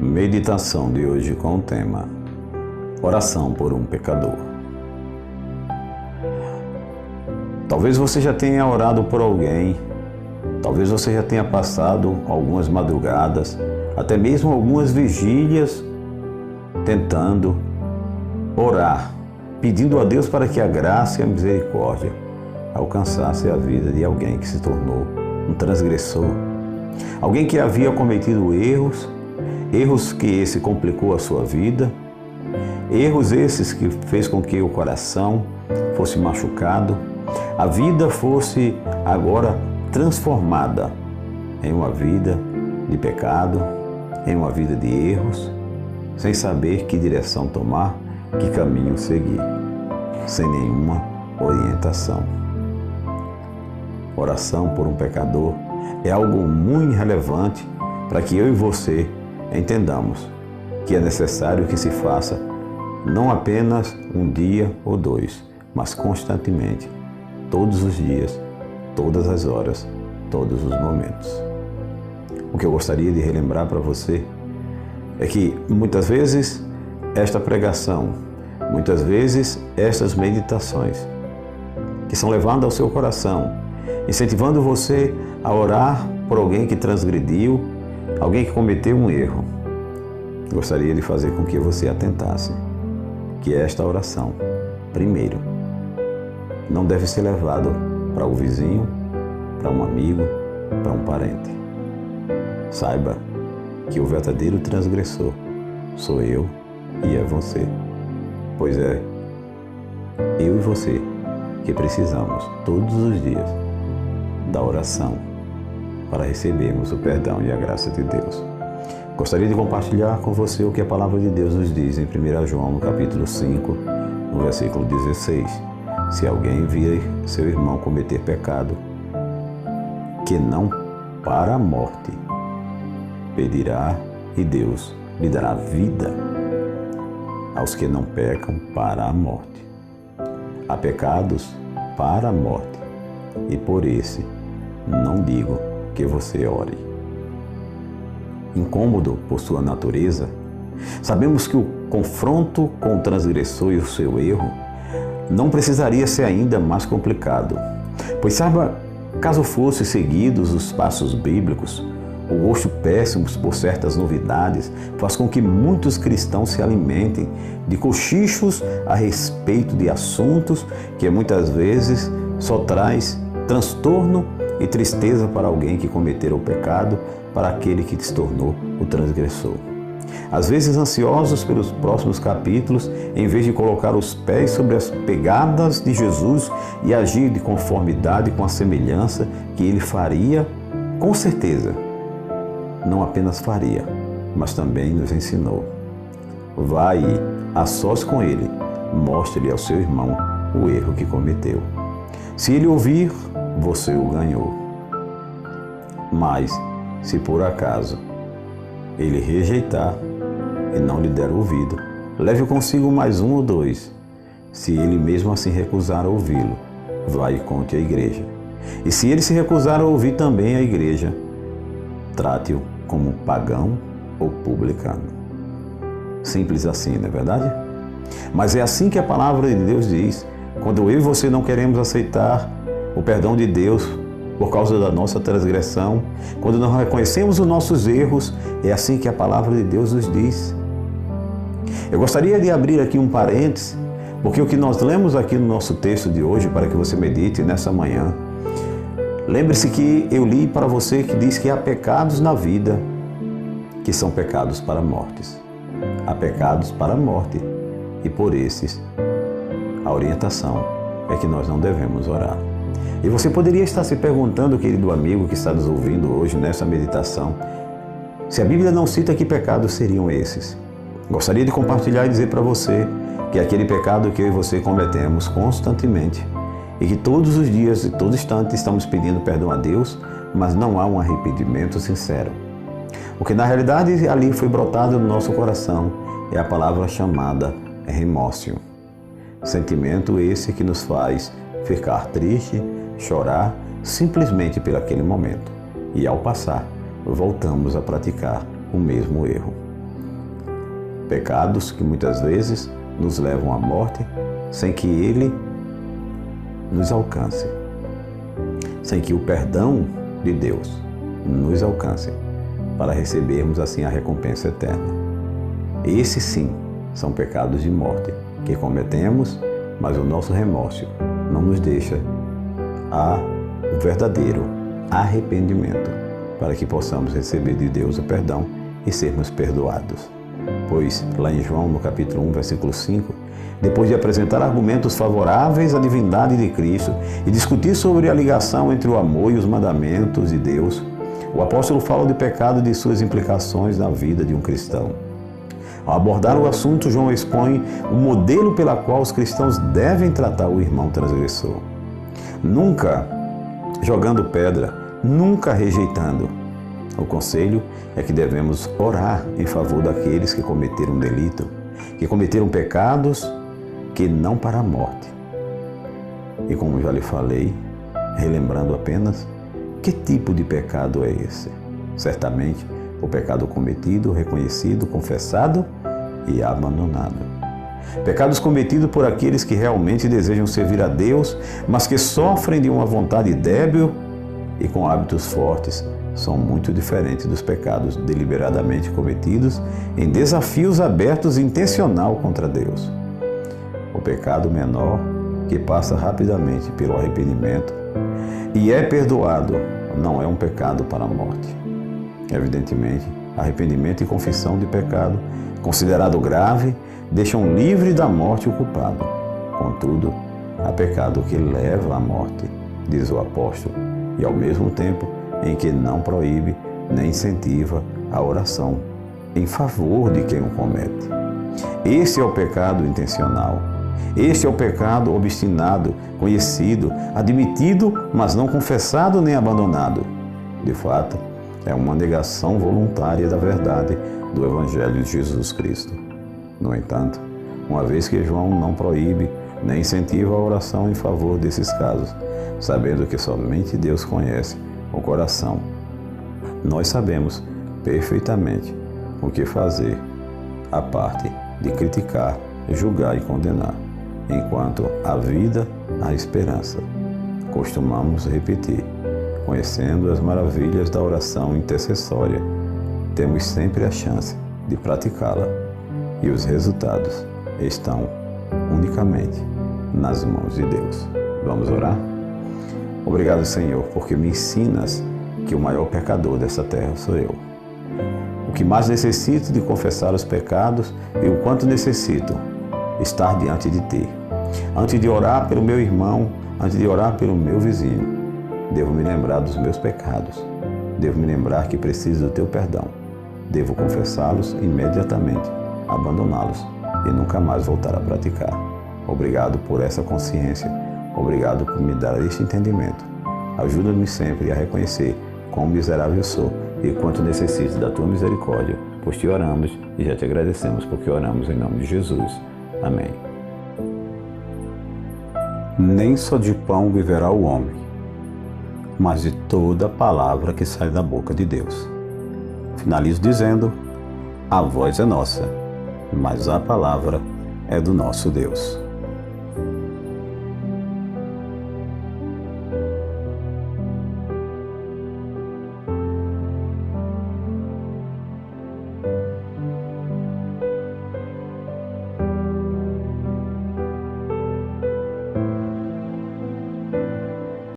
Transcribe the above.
Meditação de hoje com o tema Oração por um pecador. Talvez você já tenha orado por alguém, talvez você já tenha passado algumas madrugadas, até mesmo algumas vigílias, tentando orar, pedindo a Deus para que a graça e a misericórdia alcançasse a vida de alguém que se tornou um transgressor, alguém que havia cometido erros que esse complicou a sua vida, erros esses que fez com que o coração fosse machucado, a vida fosse agora transformada em uma vida de pecado, em uma vida de erros, sem saber que direção tomar, que caminho seguir, sem nenhuma orientação. Oração por um pecador é algo muito relevante para que eu e você entendamos que é necessário que se faça não apenas um dia ou dois, mas constantemente, todos os dias, todas as horas, todos os momentos. O que eu gostaria de relembrar para você é que muitas vezes esta pregação, muitas vezes estas meditações que são levadas ao seu coração, incentivando você a orar por alguém que transgrediu, alguém que cometeu um erro, gostaria de fazer com que você atentasse que esta oração, primeiro, não deve ser levado para o vizinho, para um amigo, para um parente. Saiba que o verdadeiro transgressor sou eu e é você, pois é eu e você que precisamos todos os dias da oração para recebermos o perdão e a graça de Deus. Gostaria de compartilhar com você o que a palavra de Deus nos diz em 1 João, no capítulo 5, no versículo 16. Se alguém vir seu irmão cometer pecado, que não para a morte, pedirá e Deus lhe dará vida aos que não pecam para a morte. Há pecados para a morte, e por esse não digo que você ore. Incômodo por sua natureza, sabemos que o confronto com o transgressor e o seu erro não precisaria ser ainda mais complicado, pois saiba, caso fossem seguidos os passos bíblicos, o gosto péssimo por certas novidades faz com que muitos cristãos se alimentem de cochichos a respeito de assuntos que muitas vezes só traz transtorno e tristeza para alguém que cometeu o pecado, para aquele que se tornou o transgressor. Às vezes ansiosos pelos próximos capítulos, em vez de colocar os pés sobre as pegadas de Jesus e agir de conformidade com a semelhança que ele faria, com certeza, não apenas faria, mas também nos ensinou. Vai a sós com ele, mostre-lhe ao seu irmão o erro que cometeu. Se ele ouvir, você o ganhou. Mas, se por acaso ele rejeitar e não lhe der ouvido, leve consigo mais um ou dois. Se ele mesmo assim recusar a ouvi-lo, vai e conte à igreja. E se ele se recusar a ouvir também a igreja, trate-o como pagão ou publicano. Simples assim, não é verdade? Mas é assim que a palavra de Deus diz. Quando eu e você não queremos aceitar o perdão de Deus por causa da nossa transgressão, quando não reconhecemos os nossos erros, é assim que a palavra de Deus nos diz. Eu gostaria de abrir aqui um parêntese, porque o que nós lemos aqui no nosso texto de hoje, para que você medite nessa manhã, lembre-se que eu li para você que diz que há pecados na vida que são pecados para mortes. Há pecados para a morte, e por esses a orientação é que nós não devemos orar. E você poderia estar se perguntando, querido amigo que está nos ouvindo hoje nessa meditação, se a Bíblia não cita que pecados seriam esses. Gostaria de compartilhar e dizer para você que é aquele pecado que eu e você cometemos constantemente e que todos os dias e todo instante estamos pedindo perdão a Deus, mas não há um arrependimento sincero. O que na realidade ali foi brotado no nosso coração é a palavra chamada remorso. Sentimento esse que nos faz ficar triste, chorar simplesmente por aquele momento. E ao passar, voltamos a praticar o mesmo erro. Pecados que muitas vezes nos levam à morte sem que Ele nos alcance, sem que o perdão de Deus nos alcance, para recebermos assim a recompensa eterna. Esses sim são pecados de morte que cometemos, mas o nosso remorso não nos deixa o verdadeiro arrependimento, para que possamos receber de Deus o perdão e sermos perdoados. Pois lá em João, no capítulo 1, versículo 5, depois de apresentar argumentos favoráveis à divindade de Cristo e discutir sobre a ligação entre o amor e os mandamentos de Deus, o apóstolo fala de pecado e de suas implicações na vida de um cristão. Ao abordar o assunto, João expõe o modelo pela qual os cristãos devem tratar o irmão transgressor. Nunca jogando pedra, nunca rejeitando. O conselho é que devemos orar em favor daqueles que cometeram delito, que cometeram pecados que não para a morte. E como já lhe falei, relembrando apenas, que tipo de pecado é esse? Certamente, o pecado cometido, reconhecido, confessado e abandonado. Pecados cometidos por aqueles que realmente desejam servir a Deus, mas que sofrem de uma vontade débil e com hábitos fortes, são muito diferentes dos pecados deliberadamente cometidos em desafios abertos e intencional contra Deus. O pecado menor, que passa rapidamente pelo arrependimento e é perdoado, não é um pecado para a morte. Evidentemente, arrependimento e confissão de pecado, considerado grave, deixam livre da morte o culpado. Contudo, há pecado que leva à morte, diz o apóstolo, e ao mesmo tempo em que não proíbe nem incentiva a oração em favor de quem o comete. Esse é o pecado intencional. Este é o pecado obstinado, conhecido, admitido, mas não confessado nem abandonado. De fato, é uma negação voluntária da verdade do Evangelho de Jesus Cristo. No entanto, uma vez que João não proíbe nem incentiva a oração em favor desses casos, sabendo que somente Deus conhece o coração, nós sabemos perfeitamente o que fazer, a parte de criticar, julgar e condenar, enquanto a vida, a esperança. Costumamos repetir, conhecendo as maravilhas da oração intercessória, temos sempre a chance de praticá-la e os resultados estão unicamente nas mãos de Deus. Vamos orar? Obrigado, Senhor, porque me ensinas que o maior pecador dessa terra sou eu. O que mais necessito de confessar os pecados e o quanto necessito estar diante de Ti. Antes de orar pelo meu irmão, antes de orar pelo meu vizinho, devo me lembrar dos meus pecados. Devo me lembrar que preciso do Teu perdão. Devo confessá-los imediatamente, abandoná-los e nunca mais voltar a praticar. Obrigado por essa consciência. Obrigado por me dar este entendimento. Ajuda-me sempre a reconhecer quão miserável sou e quanto necessito da Tua misericórdia, pois Te oramos e já Te agradecemos porque oramos em nome de Jesus. Amém. Nem só de pão viverá o homem, mas de toda palavra que sai da boca de Deus. Finalizo dizendo, a voz é nossa, mas a palavra é do nosso Deus.